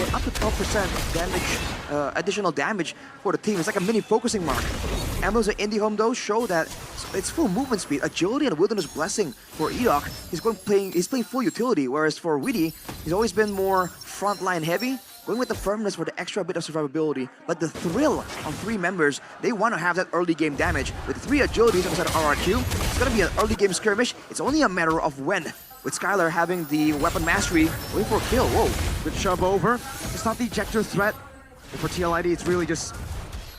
for up to 12% damage, additional damage for the team. It's like a mini focusing mark. Emblems of Indie Home though show that it's full movement speed, agility, and Wilderness Blessing for Edok. He's playing full utility, whereas for Witty, he's always been more frontline heavy, going with the firmness for the extra bit of survivability. But the thrill on 3 members, they want to have that early game damage. With 3 agilities on the side of RRQ, it's going to be an early game skirmish. It's only a matter of when. With Skylar having the weapon mastery, waiting for a kill. Whoa. Good shove over. It's not the ejector threat. And for TLID, it's really just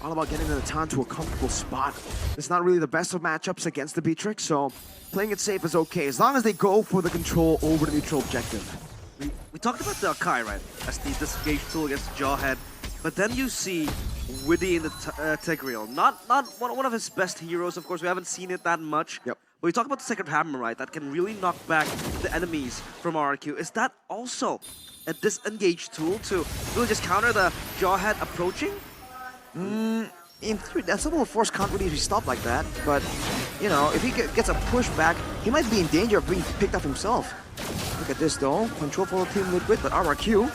all about getting the Natan to a comfortable spot. It's not really the best of matchups against the Beatrix, so playing it safe is okay, as long as they go for the control over the neutral objective. We talked about the Akai, right, as the disengage tool against the Jawhead, but then you see Witty in the Tigreal. Not one of his best heroes, of course, we haven't seen it that much. Yep. But we talk about the Sacred Hammer, right, that can really knock back the enemies from RRQ. Is that also a disengage tool to really just counter the Jawhead approaching? In theory, that Unstoppable Force can't really be stopped like that, but, you know, if he gets a pushback, he might be in danger of being picked up himself. Look at this though, control for Team Liquid, but RRQ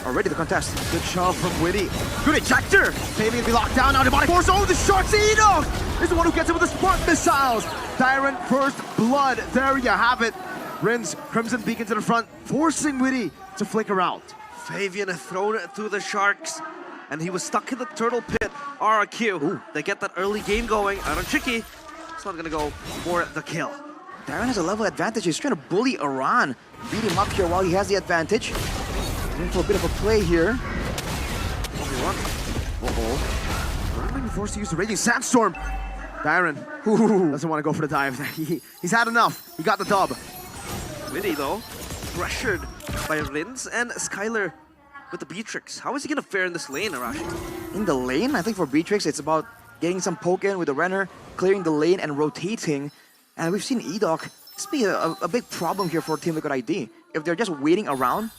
are ready to contest. Good shove from Witty. Good ejector! Fabian be locked down now, Demonic Force, oh, the shots, Edok is the one who gets him with the Spark Missiles! Tyrant first blood, there you have it. Rins, Crimson Beacon to the front, forcing Witty to flicker out. Fabian had thrown it through the Sharks, and he was stuck in the Turtle Pit. RRQ, Ooh. they get that early game going. Iron Chicky, it's not gonna go for the kill. Darren has a level advantage. He's trying to bully Iran, beat him up here while he has the advantage. Going for a bit of a play here. Uh-oh. Iran might be forced to use the Raging Sandstorm. Darren doesn't want to go for the dive. He's had enough. He got the dub. Witty, though, pressured by Rins and Skylar with the Beatrix. How is he gonna fare in this lane, Arashi? In the lane, I think for Beatrix, it's about getting some poke in with the Renner, clearing the lane and rotating. And we've seen Edok. This be a big problem here for Team Liquid ID. If they're just waiting around,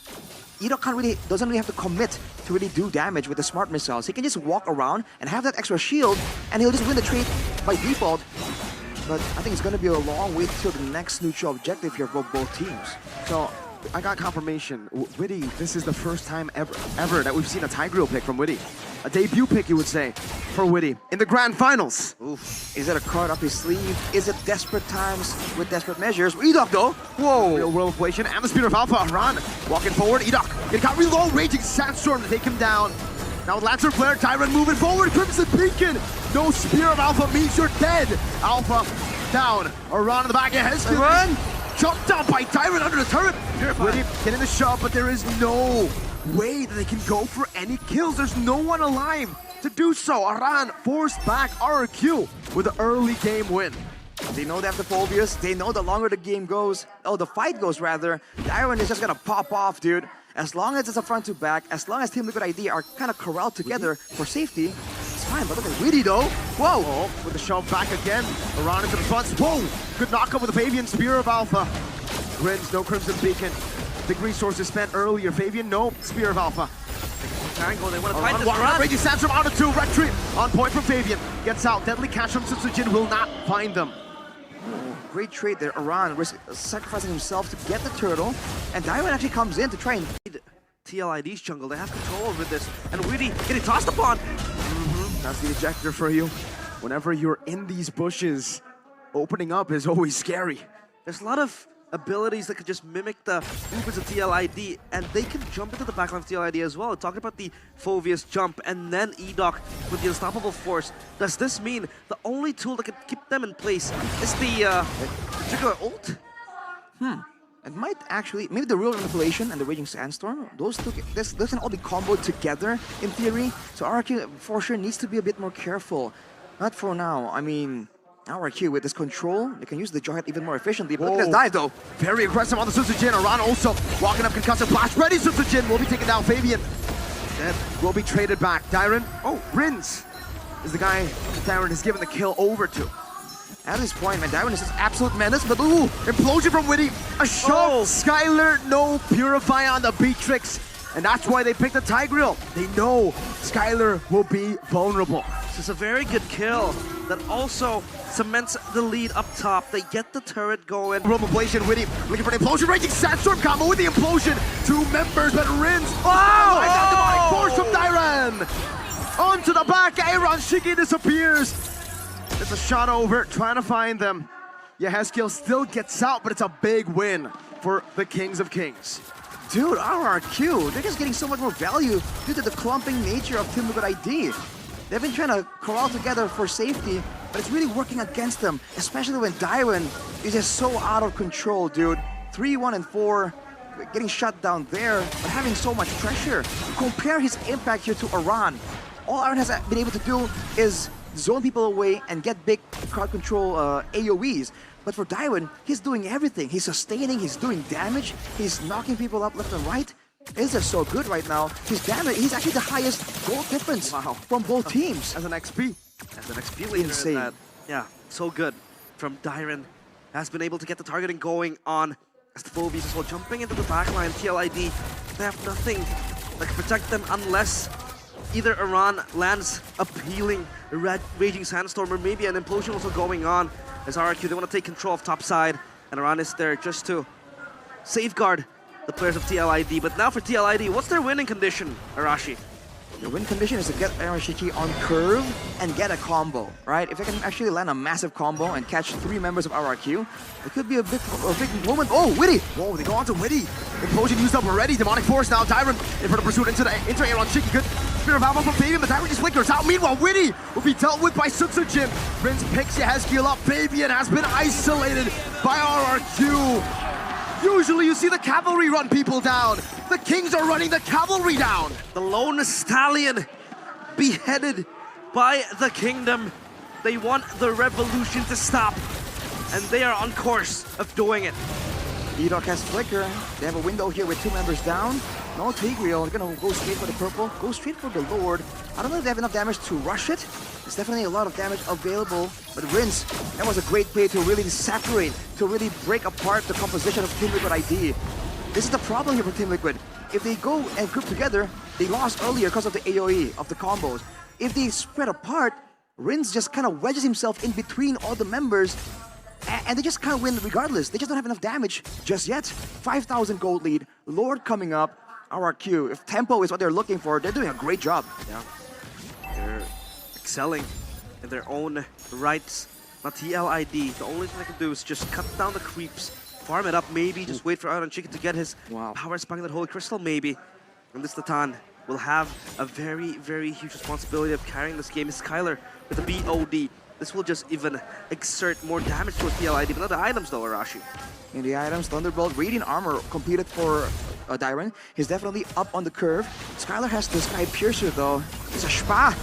Edok doesn't really have to commit to really do damage with the smart missiles. He can just walk around and have that extra shield, and he'll just win the trade by default. But I think it's going to be a long wait till the next neutral objective here for both teams. So I got confirmation. Witty, this is the first time ever that we've seen a Tigreal pick from Witty. A debut pick, you would say, for Witty in the grand finals. Oof. Is that a card up his sleeve? Is it desperate times with desperate measures? Edok though, whoa! Real world equation and the speed of Alpha. Ran walking forward. Edok, it got reload. Raging Sandstorm to take him down. Now with Lancer Flare, Tyrant moving forward. Crimson Beacon. No Spear of Alpha means you're dead. Alpha down. Iran in the back. Heskin. Run! Jumped down by Tyrant under the turret. Witty getting the shove, but there is no way that they can go for any kills. There's no one alive to do so. Aran forced back RRQ with an early game win. They know they have the Phobias. They know the longer the game goes, the fight goes rather, the Iron is just gonna pop off, dude. As long as it's a front to back, as long as Team Liquid ID are kind of corralled together for safety, it's fine. But look at Witty though. Whoa! Oh, with the shove back again. Aran into the front. Whoa! Good knockup with the Fabian Spear of Alpha. Rins, no Crimson Beacon. Big resources spent earlier. Fabian, no Spear of Alpha. Tango, they want to Aran fight this walking Aran. out, Raging Sandstorm out of 2. Retreat on point from Fabian. Gets out. Deadly Cash from Sutsujin will not find them. Great trade there. Iran sacrificing himself to get the turtle, and Diamond actually comes in to try and TLID's jungle, they have control over this, and Witty getting tossed upon. That's the ejector for you. Whenever you're in these bushes, opening up is always scary. There's a lot of abilities that could just mimic the movements of TLID, and they can jump into the backline of TLID as well. Talking about the Phobius jump, and then Edok with the Unstoppable Force. Does this mean the only tool that can keep them in place is the particular ult? it might actually, maybe the Real Manipulation and the Raging Sandstorm, those two, this can all be comboed together in theory. So RRQ for sure needs to be a bit more careful. Not for now. I mean, RRQ with this control, they can use the Jawhead even more efficiently. But look at this dive though. Very aggressive on the Sutsujin. Aran also walking up concussive blast. Ready, Sutsujin will be taking down Fabian. Dead will be traded back. Dyron, Rins is the guy Dyron has given the kill over to. At this point, man, Darren is just absolute menace, but Ooh, implosion from Witty. A shove. Skylar, no Purify on the Beatrix. And that's why they picked the Tigreal. They know Skylar will be vulnerable. This is a very good kill that also cements the lead up top. They get the turret going. Room ablation, Witty looking for an implosion. Raging Sandstorm combo with the implosion. 2 members, but Rins. oh! Onto the back, Aaron Shiki disappears. It's a shot over, trying to find them. Yehezkiel still gets out, but it's a big win for the Kings of Kings. Dude, RRQ, they're just getting so much more value due to the clumping nature of Team Liquid ID. They've been trying to corral together for safety, but it's really working against them, especially when Dairon is just so out of control, dude. 3-1 and 4, getting shut down there, but having so much pressure. Compare his impact here to Aran. All Aran has been able to do is zone people away and get big crowd control AoEs. But for Dairon, he's doing everything. He's sustaining, he's doing damage, he's knocking people up left and right. Is just so good right now. His damage, he's actually the highest goal difference from both teams. As an XP. As an XP leader, Insane. that, yeah, so good from Dairon. Has been able to get the targeting going on as the Phobies as well. Jumping into the backline, TLID, they have nothing that can protect them unless either Aran lands a peeling Raging Sandstorm or maybe an implosion also going on. As RRQ, they want to take control of top side, and Aran is there just to safeguard the players of TLID. But now for TLID, what's their winning condition, Arashi? The win condition is to get Aaron Shiki on curve and get a combo, right? If they can actually land a massive combo and catch 3 members of RRQ, it could be a big moment. Oh, Witty! Whoa, they go on to Witty. Implosion used up already. Demonic Force now. Dairon in front of pursuit into Aaron Shiki. Good Spear of Alpha from Fabian, but Dairon just flickers out. Meanwhile, Witty will be dealt with by Sutsujin. Rince picks Yehezkiel up. Fabian has been isolated by RRQ. Usually you see the cavalry run people down. The Kings are running the cavalry down. The lone stallion beheaded by the kingdom. They want the revolution to stop, and they are on course of doing it. EDOC has Flicker. They have a window here with 2 members down. No Tigreal, they're gonna go straight for the purple. Go straight for the Lord. I don't know if they have enough damage to rush it. There's definitely a lot of damage available. But Rince, that was a great play to really separate, to really break apart the composition of Team Liquid ID. This is the problem here for Team Liquid. If they go and group together, they lost earlier because of the AoE, of the combos. If they spread apart, Rince just kind of wedges himself in between all the members, and they just kind of win regardless. They just don't have enough damage just yet. 5,000 gold lead, Lord coming up, RRQ. If tempo is what they're looking for, they're doing a great job. Yeah, they're excelling in their own rights. Now TLID, the only thing they can do is just cut down the creeps, farm it up, maybe just wait for Aaron Shiki to get his power spike in that Holy Crystal, maybe. And this Tatan will have a very, very huge responsibility of carrying this game. Is Skylar with the BOD. This will just even exert more damage towards TLID. But not the items though, Arashi. In the items, Thunderbolt, Radiant Armor completed for Dairon. He's definitely up on the curve. Skylar has the Sky Piercer though. It's a Spa.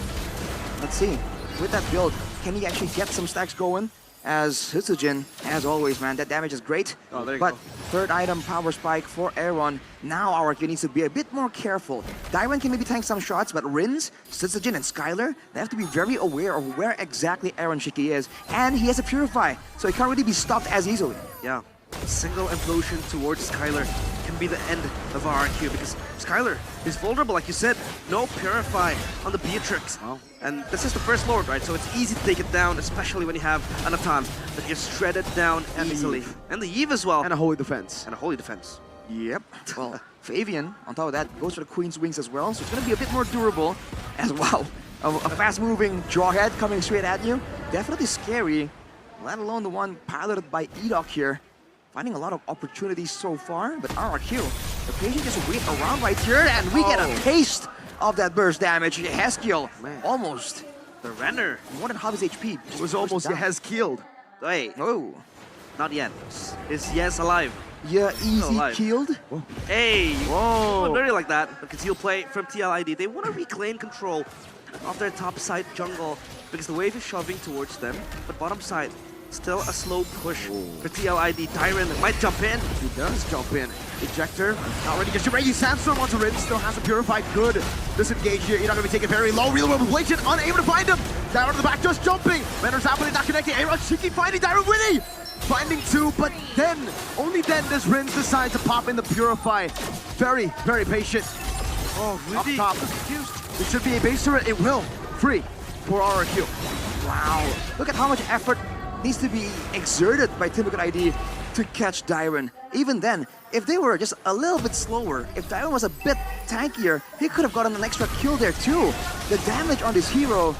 Let's see. With that build, can he actually get some stacks going? As Hitsujin, as always, man, that damage is great. Oh, there you but go. Third item, Power Spike for Aaron. Now RRQ needs to be a bit more careful. Dairon can maybe tank some shots, but Rince, Hitsujin, and Skylar, they have to be very aware of where exactly Aaron Shiki is. And he has a Purify, so he can't really be stopped as easily. Yeah, a single implosion towards Skylar can be the end of RRQ because Skylar is vulnerable, like you said. No Purify on the Beatrix. Wow. And this is the first Lord, right? So it's easy to take it down, especially when you have Anatan that can just shred it down easily. And the Eve as well. And a Holy Defense. And a Holy Defense. Yep. Well, Fabian, on top of that, goes for the Queen's Wings as well, so it's going to be a bit more durable as well. A fast-moving Jawhead coming straight at you. Definitely scary, let alone the one piloted by EDOC here. Finding a lot of opportunities so far, but RRQ, the patient just wait around right here, and we get a taste of that burst damage. Yehezkiel, almost. The Renner. More than half his HP. It was almost Yehezkiel. Wait, Oh. not yet. Is Yes alive? Yeah, easy alive. killed. Hey! Whoa. Not really like that. A concealed play from TLID. They want to reclaim control of their top side jungle because the wave is shoving towards them, but bottom side, still a slow push for TLID. Dairon might jump in. He does jump in. Ejector, not ready to get Shiragi. Sandstorm onto Rin, still has a Purify. Good disengage here. You're not going to be taken very low. Real world Blation, unable to find him. Dairon on the back, just jumping. Mentor's happening, not connecting. Aaron Shiki finding Dairon Winnie. Finding 2, but then, only then does Rince decide to pop in the Purify. Very, very patient. Oh, Up top. It should be a base turret. It will. Free for RRQ. Wow. Look at how much effort needs to be exerted by Team Liquid ID to catch Dairon. Even then, if they were just a little bit slower, if Dairon was a bit tankier, he could have gotten an extra kill there too. The damage on this hero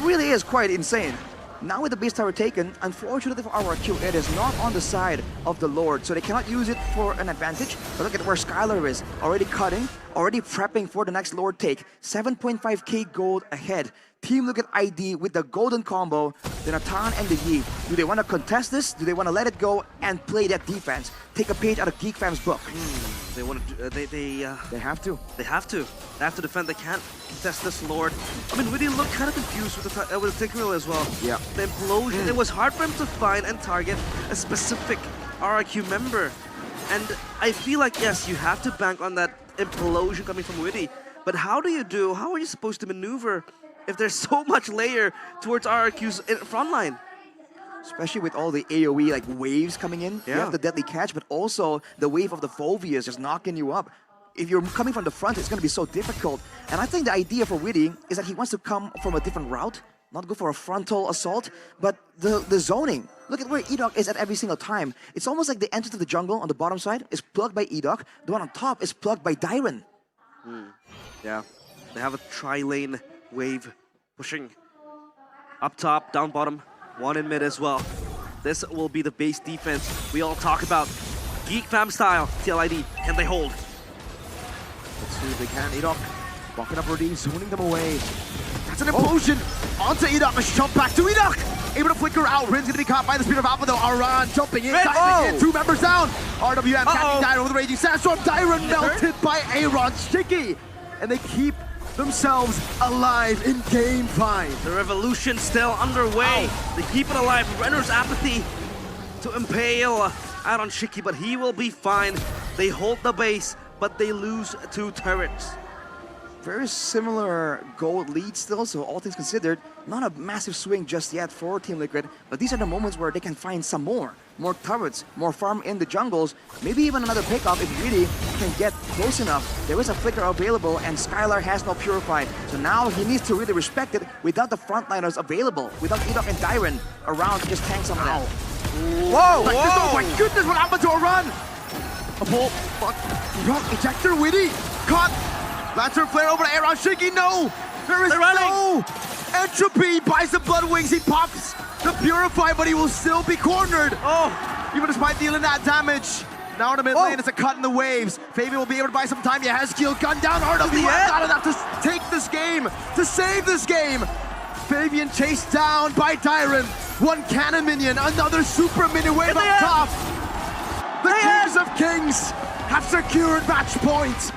really is quite insane. Now with the base tower taken, unfortunately for RRQ, it is not on the side of the Lord, so they cannot use it for an advantage. But look at where Skylar is, already cutting, already prepping for the next Lord take. 7.5k gold ahead. Team Liquid ID with the golden combo, the Natan and the Yi. Do they want to contest this? Do they want to let it go and play that defense? Take a page out of Geek Fam's book. They want to. They have to. They have to. They have to defend. They can't contest this Lord. I mean, Witty looked kind of confused with the Tinkerer as well. Yeah. The implosion. It was hard for him to find and target a specific RRQ member. And I feel like, yes, you have to bank on that implosion coming from Witty. But how are you supposed to maneuver if there's so much layer towards RRQ's front line? Especially with all the AoE like waves coming in. You have the deadly catch, but also the wave of the Phoveus just knocking you up. If you're coming from the front, it's going to be so difficult. And I think the idea for Witty is that he wants to come from a different route, not go for a frontal assault, but the zoning. Look at where Edok is at every single time. It's almost like the entrance to the jungle on the bottom side is plugged by Edok. The one on top is plugged by Dairon. Yeah, they have a tri-lane wave pushing up top, down bottom, one in mid as well. This will be the base defense we all talk about. Geek Fam style, TLID, can they hold? Let's see if they can. Edok walking up Rodin, zoning them away. That's an implosion onto Edok. Let's jump back to Edok. Able to flicker out. Rin's gonna be caught by the speed of Alpha though. Aran jumping in, diving in. 2 members down. RWM catching Dairon with a Raging Sandstorm. Dairon melted by Aaron Sticky. And they keep themselves alive in game 5. The revolution still underway. They keep it alive. Renner's apathy to impale Aaron Shiki, but he will be fine. They hold the base, but they lose 2 turrets. Very similar gold lead still, so all things considered, not a massive swing just yet for Team Liquid, but these are the moments where they can find some more turrets, more farm in the jungles, maybe even another pickup if really can get close enough. There is a flicker available and Skylar has no Purify, so now he needs to really respect it without the frontliners available, without Edok and Dairon around to just tank some of that. Whoa! Oh my goodness, what happened to a run? A pull, rock ejector, Witty, caught. Lantern flare over to Aaron Shiki, no! There is no entropy, buys the Blood Wings, he pops the Purify, but he will still be cornered. Even despite dealing that damage. Now in the mid lane, it's a cut in the waves. Fabian will be able to buy some time, Yehezkiel gun down, RWM not enough to take this game, to save this game. Fabian chased down by Dairon. 1 cannon minion, another super minion wave up top. The Kings of Kings have secured match point.